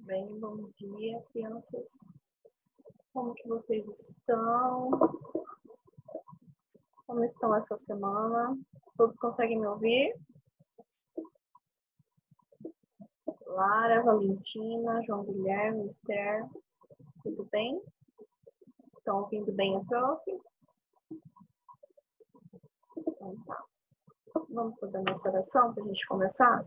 Bem, bom dia, crianças. Como que vocês estão? Como estão essa semana? Todos conseguem me ouvir? Lara, Valentina, João Guilherme, Esther, tudo bem? Estão ouvindo bem a prof? Então tá. Vamos fazer a nossa oração para a gente começar?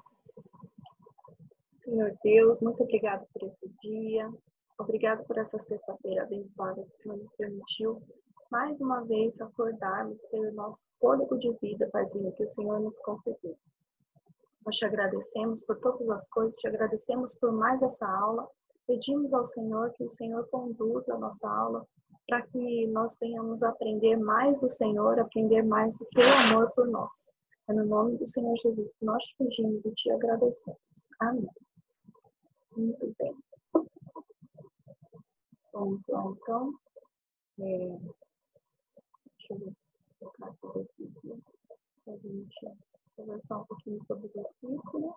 Senhor Deus, muito obrigado por esse dia. Obrigado por essa sexta-feira abençoada que o Senhor nos permitiu mais uma vez acordarmos, ter o nosso fôlego de vida, Paizinho, que o Senhor nos concedeu. Nós te agradecemos por todas as coisas, te agradecemos por mais essa aula. Pedimos ao Senhor que o Senhor conduza a nossa aula para que nós venhamos aprender mais do Senhor, aprender mais do teu amor por nós. É no nome do Senhor Jesus que nós te pedimos e te agradecemos. Amém. Muito bem. Vamos lá, então. Deixa eu colocar aqui o versículo para a gente conversar um pouquinho sobre o versículo.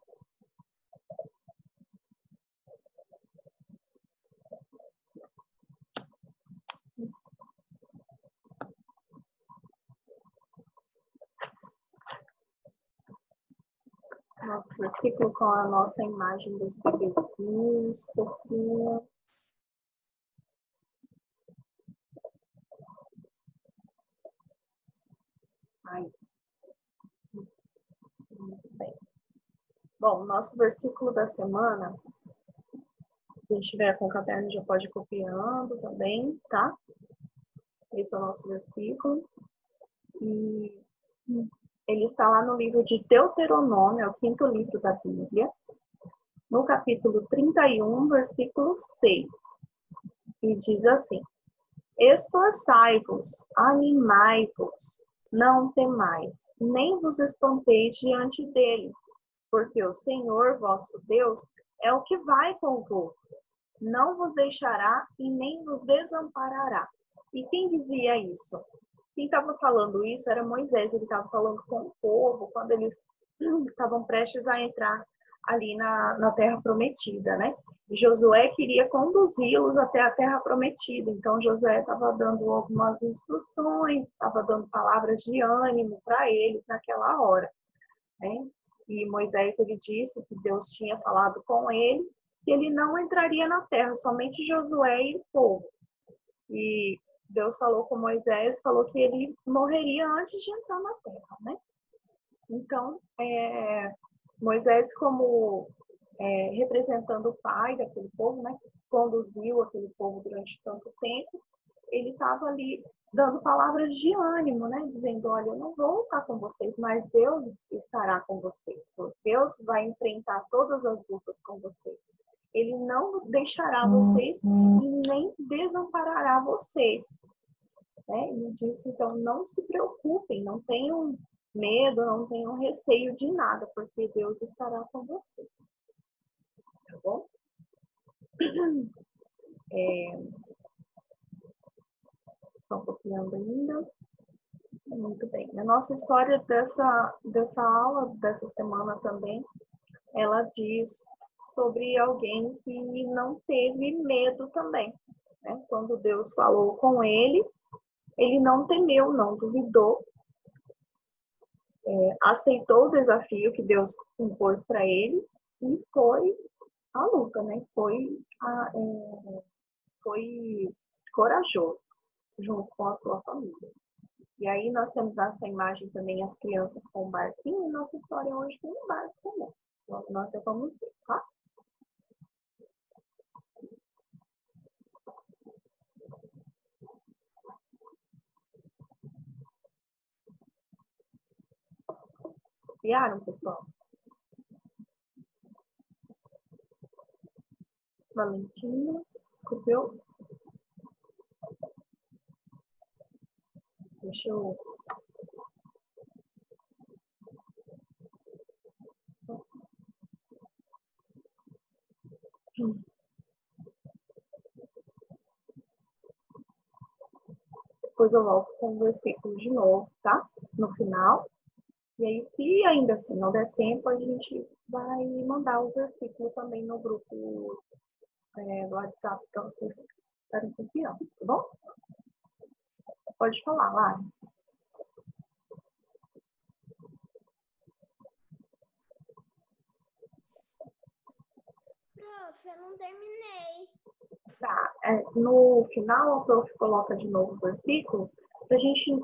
Nosso versículo com a nossa imagem dos bebezinhos, fofinhos. Aí. Muito bem. Bom, nosso versículo da semana, quem estiver com o caderno já pode ir copiando também, tá? Esse é o nosso versículo. E ele está lá no livro de Deuteronômio, é o 5º livro da Bíblia, no capítulo 31, versículo 6. E diz assim: esforçai-vos, animai-vos, não temais, nem vos espanteis diante deles, porque o Senhor, vosso Deus, é o que vai convosco. Não vos deixará e nem vos desamparará. E quem dizia isso? Quem estava falando isso era Moisés. Ele estava falando com o povo quando eles estavam prestes a entrar ali na Terra Prometida, né? E Josué queria conduzi-los até a Terra Prometida. Então, Josué estava dando algumas instruções, estava dando palavras de ânimo para eles naquela hora, né? E Moisés, ele disse que Deus tinha falado com ele, que ele não entraria na terra, somente Josué e o povo. E Deus falou com Moisés, falou que ele morreria antes de entrar na terra, né? Então, Moisés, como representando o pai daquele povo, né, que conduziu aquele povo durante tanto tempo, ele estava ali dando palavras de ânimo, né, dizendo, olha, eu não vou estar com vocês, mas Deus estará com vocês. Deus vai enfrentar todas as lutas com vocês. Ele não deixará vocês e nem desamparará vocês. Né? Ele disse, então, não se preocupem, não tenham medo, não tenham receio de nada, porque Deus estará com vocês. Tá bom? Estão copiando ainda? Muito bem. A nossa história dessa aula, dessa semana também, ela diz sobre alguém que não teve medo também. Né? Quando Deus falou com ele, ele não temeu, não duvidou, aceitou o desafio que Deus impôs para ele e foi à luta, né? Foi corajoso junto com a sua família. E aí nós temos nessa imagem também as crianças com o barquinho, e nossa história hoje tem um barco também. Então, nós já vamos ver, tá? Copiaram, pessoal? Valentina, copiou? Deixa eu... Depois eu volto com o versículo de novo, tá? No final. E aí, se ainda assim não der tempo, a gente vai mandar o versículo também no grupo do WhatsApp para vocês estarem copiando, tá bom? Pode falar, Lari. Prof, eu não terminei. Tá, no final o prof coloca de novo o versículo para a gente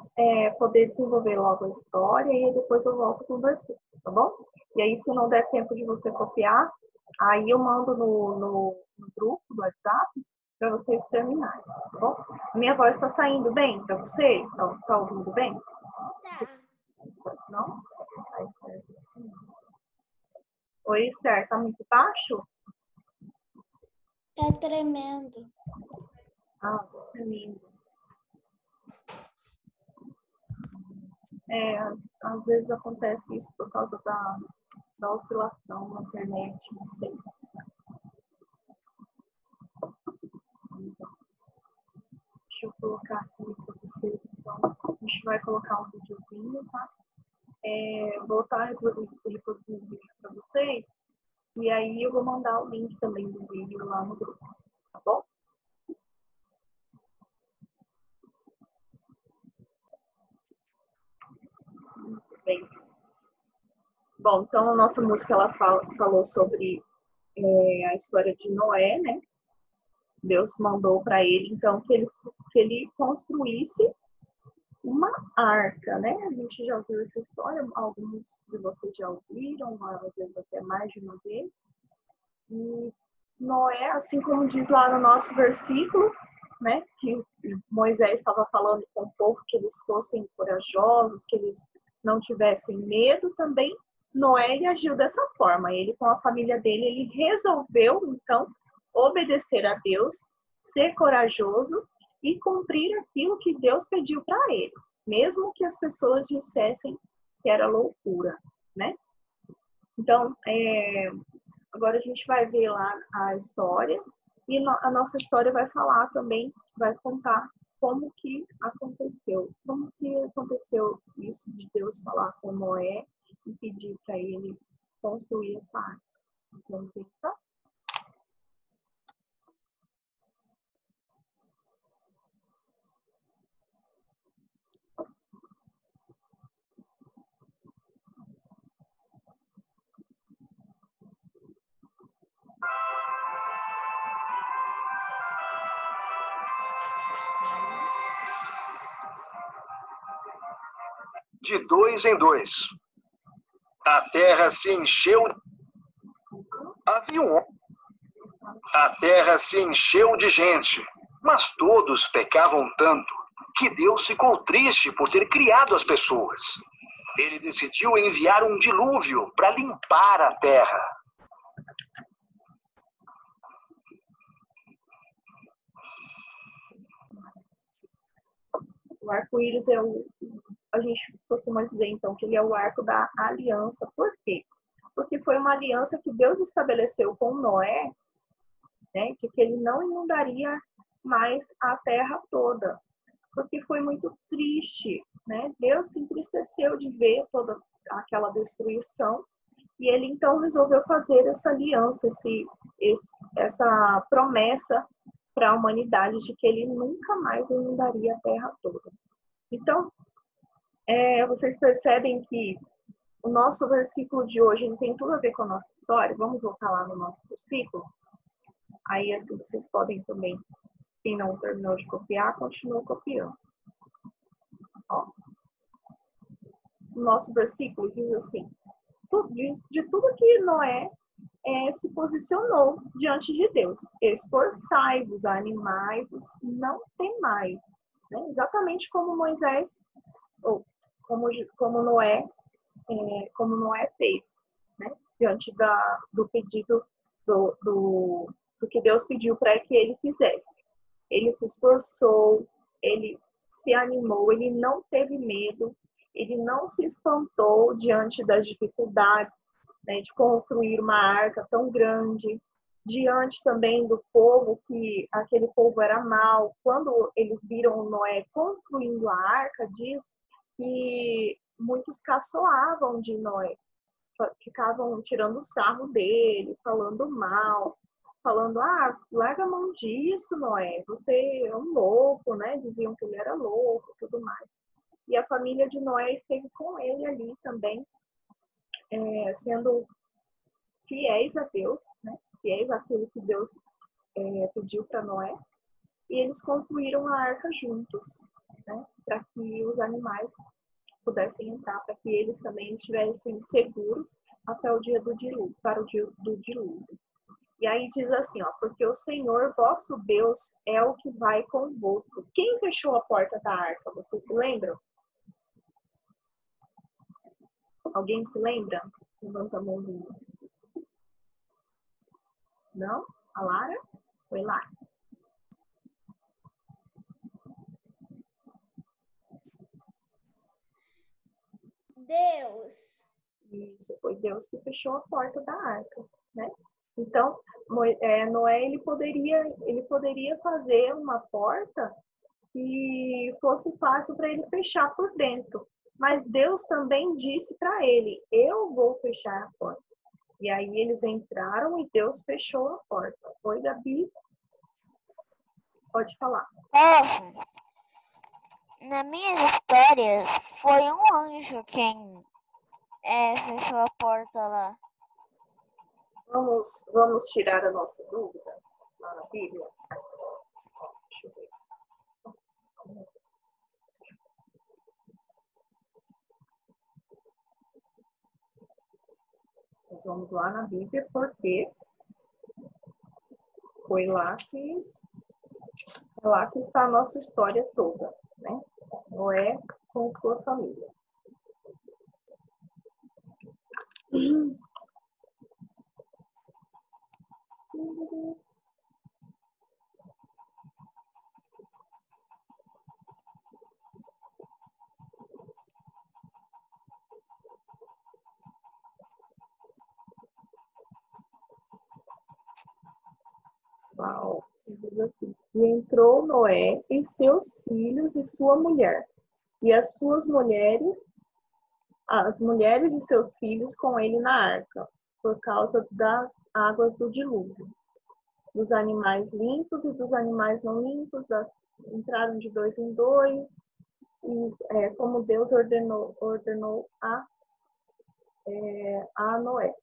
poder desenvolver logo a história e depois eu volto com o versículo, tá bom? E aí, se não der tempo de você copiar, aí eu mando no grupo do WhatsApp para vocês terminarem, tá bom? Minha voz está saindo bem para você? Tá ouvindo bem? Tá. Não? Oi, Esther, tá muito baixo? Tá tremendo. Ah, tremendo. Às vezes acontece isso por causa da oscilação na internet, não sei. Deixa eu colocar aqui para vocês, então. A gente vai colocar um videozinho, tá? Vou estar reproduzindo o vídeo para vocês. E aí eu vou mandar o link também do vídeo lá no grupo, tá bom? Muito bem. Bom, então a nossa música ela falou sobre a história de Noé, né? Deus mandou para ele, então, que ele construísse uma arca, né? A gente já ouviu essa história, alguns de vocês já ouviram, às vezes até mais de uma vez. E Noé, assim como diz lá no nosso versículo, né? Que Moisés estava falando com o povo que eles fossem corajosos, que eles não tivessem medo também. Noé agiu dessa forma. Ele, com a família dele, ele resolveu, então, obedecer a Deus, ser corajoso e cumprir aquilo que Deus pediu para ele, mesmo que as pessoas dissessem que era loucura, né? Então, agora a gente vai ver lá a história e a nossa história vai falar também, vai contar como que aconteceu isso de Deus falar com Noé e pedir para ele construir essa arca. Vamos ver, tá? De 2 em 2. A terra se encheu. Havia um. A terra se encheu de gente, mas todos pecavam tanto que Deus ficou triste por ter criado as pessoas. Ele decidiu enviar um dilúvio para limpar a terra. O arco-íris a gente costuma dizer, então, que ele é o arco da aliança. Por quê? Porque foi uma aliança que Deus estabeleceu com Noé, né, que ele não inundaria mais a terra toda, porque foi muito triste, né? Deus se entristeceu de ver toda aquela destruição e ele então resolveu fazer essa aliança, essa promessa para a humanidade de que ele nunca mais inundaria a terra toda. Então, vocês percebem que o nosso versículo de hoje ele tem tudo a ver com a nossa história. Vamos voltar lá no nosso versículo? Aí, assim, vocês podem também, quem não terminou de copiar, continua copiando. Ó. O nosso versículo diz assim, de tudo que Noé se posicionou diante de Deus. Esforçai-vos, animai-vos, não temais. Né? Exatamente como Moisés, ou como Noé fez, né? Diante do pedido do que Deus pediu para que ele fizesse. Ele se esforçou, ele se animou, ele não teve medo, ele não se espantou diante das dificuldades, né, de construir uma arca tão grande, diante também do povo, que aquele povo era mau. Quando eles viram Noé construindo a arca, diz que muitos caçoavam de Noé, ficavam tirando sarro dele, falando mal. falando, larga a mão disso, Noé, você é um louco, né? Diziam que ele era louco, tudo mais. E a família de Noé esteve com ele ali também, sendo fiéis a Deus, né? Fiéis àquilo que Deus pediu para Noé. E eles construíram a arca juntos, né? Para que os animais pudessem entrar, para que eles também estivessem seguros até o dia do dilúvio, para o dia do dilúvio. E aí diz assim, ó, porque o Senhor vosso Deus é o que vai convosco. Quem fechou a porta da arca? Vocês se lembram? Alguém se lembra? Levanta a mãozinha. Não? A Lara? Foi lá. Deus. Isso, foi Deus que fechou a porta da arca, né? Então, Noé, ele poderia fazer uma porta que fosse fácil para ele fechar por dentro. Mas Deus também disse para ele, eu vou fechar a porta. E aí eles entraram e Deus fechou a porta. Oi, Gabi? Pode falar. Na minha história, foi um anjo quem fechou a porta lá. Vamos tirar a nossa dúvida lá na Bíblia? Deixa eu ver. Nós vamos lá na Bíblia porque foi lá que está a nossa história toda, né? Noé com sua família. Uau. Diz assim, e entrou Noé e seus filhos e sua mulher, e as suas mulheres, as mulheres de seus filhos com ele na arca, por causa das águas do dilúvio. Dos animais limpos e dos animais não limpos, entraram de 2 em 2, e como Deus ordenou a Noé.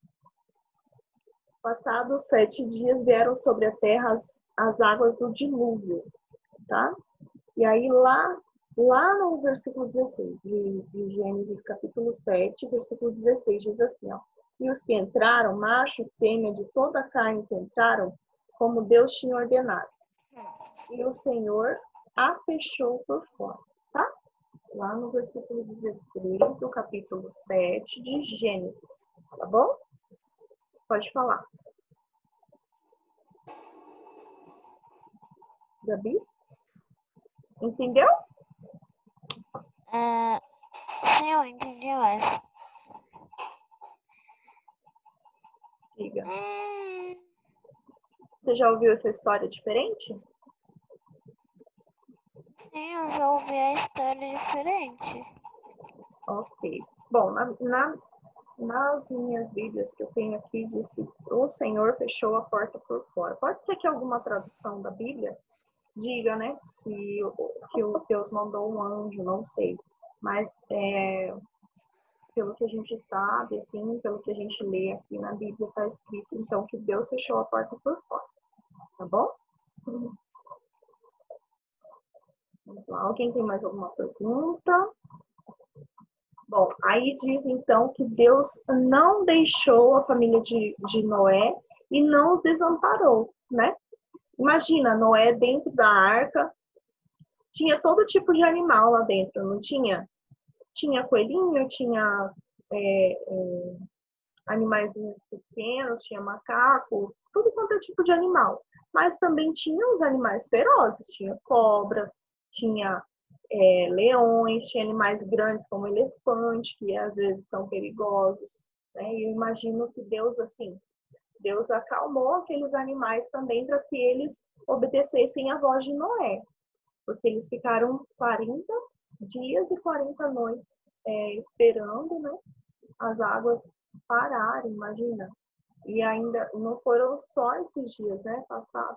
Passados 7 dias vieram sobre a terra as águas do dilúvio, tá? E aí lá no versículo 16 de Gênesis capítulo 7, versículo 16, diz assim, ó, e os que entraram, macho e fêmea de toda a carne que entraram, como Deus tinha ordenado. E o Senhor a fechou por fora, tá? Lá no versículo 16 do capítulo 7 de Gênesis, tá bom? Pode falar. Gabi? Entendeu? Sim, eu entendi, mas... Diga. Você já ouviu essa história diferente? Sim, eu já ouvi a história diferente. Ok. Bom, nas minhas Bíblias que eu tenho aqui, diz que o Senhor fechou a porta por fora. Pode ser que alguma tradução da Bíblia diga, né, que o Deus mandou um anjo, não sei. Mas, pelo que a gente sabe, assim, pelo que a gente lê aqui na Bíblia, está escrito, então, que Deus fechou a porta por fora. Tá bom? Vamos lá. Alguém tem mais alguma pergunta? Bom, aí diz então que Deus não deixou a família de Noé e não os desamparou, né? Imagina, Noé dentro da arca, tinha todo tipo de animal lá dentro, não tinha? Tinha coelhinho, tinha animaizinhos pequenos, tinha macaco, tudo quanto é tipo de animal. Mas também tinha os animais ferozes, tinha cobras, tinha leões, tinha animais grandes como elefante, que às vezes são perigosos, né? E eu imagino que Deus, assim, Deus acalmou aqueles animais também para que eles obedecessem à voz de Noé, porque eles ficaram 40 dias e 40 noites esperando, né, as águas pararem, imagina. E ainda não foram só esses dias, né?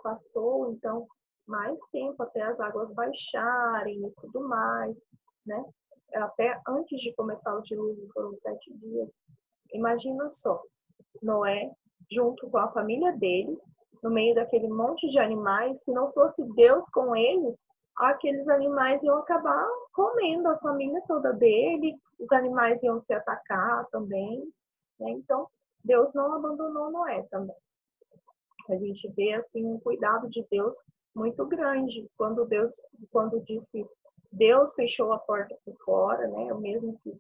Passou, então, mais tempo até as águas baixarem e tudo mais, né? Até antes de começar o dilúvio, foram 7 dias. Imagina só, Noé, junto com a família dele, no meio daquele monte de animais, se não fosse Deus com eles, aqueles animais iam acabar comendo a família toda dele, os animais iam se atacar também, né? Então, Deus não abandonou Noé também. A gente vê assim um cuidado de Deus muito grande quando diz que Deus fechou a porta por fora, né? O mesmo que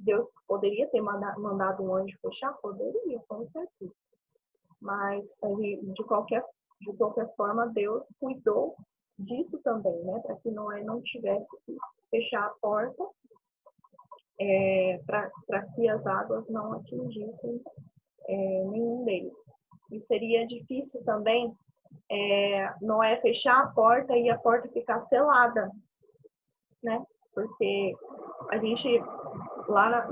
Deus poderia ter mandado um anjo fechar, poderia, com certeza. Mas de qualquer forma Deus cuidou disso também, né? Para que Noé não tivesse que fechar a porta, para que as águas não atingissem nenhum deles. E seria difícil também Noé fechar a porta e a porta ficar selada, né? Porque a gente, lá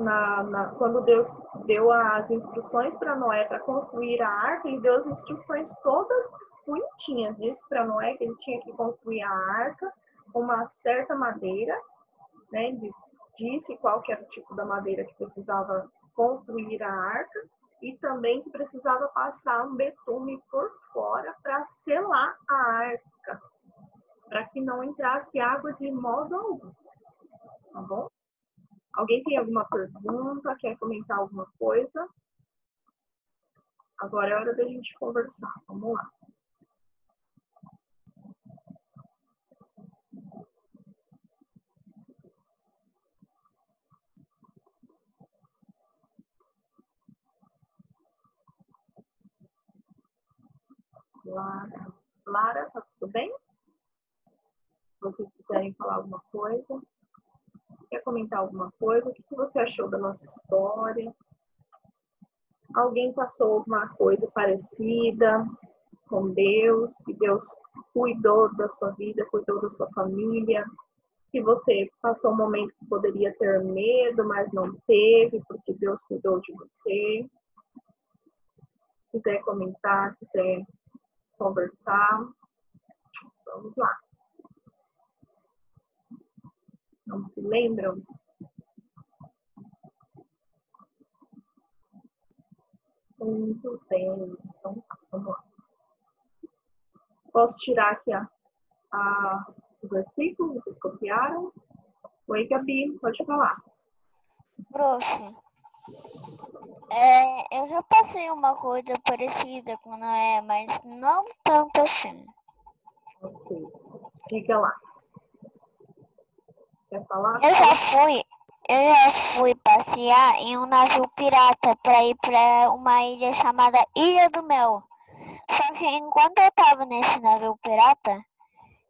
quando Deus deu as instruções para Noé para construir a arca, ele deu as instruções todas bonitinhas. Disse para Noé que ele tinha que construir a arca com uma certa madeira, né? Ele disse qual que era o tipo da madeira que precisava construir a arca e também que precisava passar um betume por fora para selar a arca, para que não entrasse água de modo algum. Tá bom? Alguém tem alguma pergunta? Quer comentar alguma coisa? Agora é hora da gente conversar. Vamos lá. Lara, tá tudo bem? Se vocês quiserem falar alguma coisa. Quer comentar alguma coisa? O que você achou da nossa história? Alguém passou alguma coisa parecida com Deus? Que Deus cuidou da sua vida, cuidou da sua família? Que você passou um momento que poderia ter medo, mas não teve, porque Deus cuidou de você? Se quiser comentar, quiser conversar, vamos lá. Não se lembram? Muito bem. Então, vamos lá. Posso tirar aqui o versículo? Vocês copiaram? Oi, Gabi, pode falar. Prof, eu já passei uma coisa parecida com Noé, mas não tanto assim. Ok. Diga lá. Quer falar? Eu já fui passear em um navio pirata para ir para uma ilha chamada Ilha do Mel. Só que enquanto eu tava nesse navio pirata,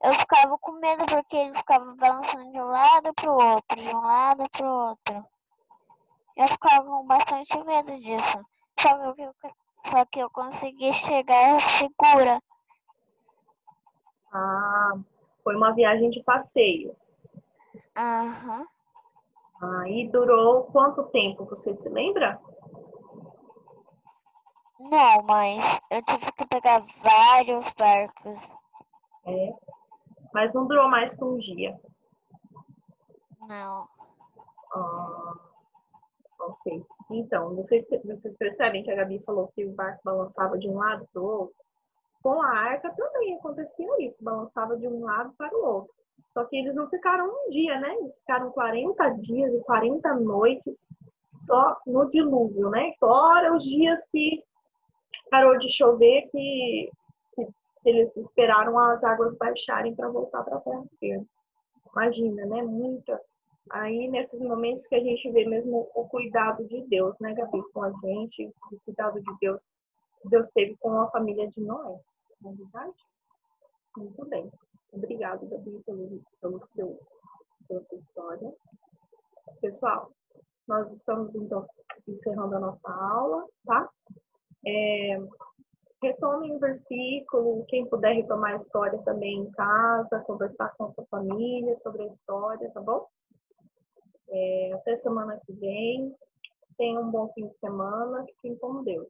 eu ficava com medo porque ele ficava balançando de um lado pro outro, de um lado pro outro. Eu ficava com bastante medo disso. Só que eu consegui chegar segura. Ah, foi uma viagem de passeio. Aham. E durou quanto tempo? Você se lembra? Não, mas eu tive que pegar vários barcos. Mas não durou mais que um dia. Não. Ok. Então, vocês percebem que a Gabi falou que o barco balançava de um lado para o outro? Com a arca também acontecia isso, balançava de um lado para o outro. Só que eles não ficaram um dia, né? Eles ficaram 40 dias e 40 noites só no dilúvio, né? Fora os dias que parou de chover, que eles esperaram as águas baixarem para voltar para a terra firme. Imagina, né? Muita. Aí, nesses momentos que a gente vê mesmo o cuidado de Deus, né, Gabi, com a gente, o cuidado de Deus teve com a família de Noé. Não é verdade? Muito bem. Obrigada, Gabi, pela sua história. Pessoal, nós estamos, então, encerrando a nossa aula, tá? Retomem o versículo, quem puder retomar a história também em casa, conversar com a sua família sobre a história, tá bom? Até semana que vem. Tenha um bom fim de semana. Fiquem com Deus.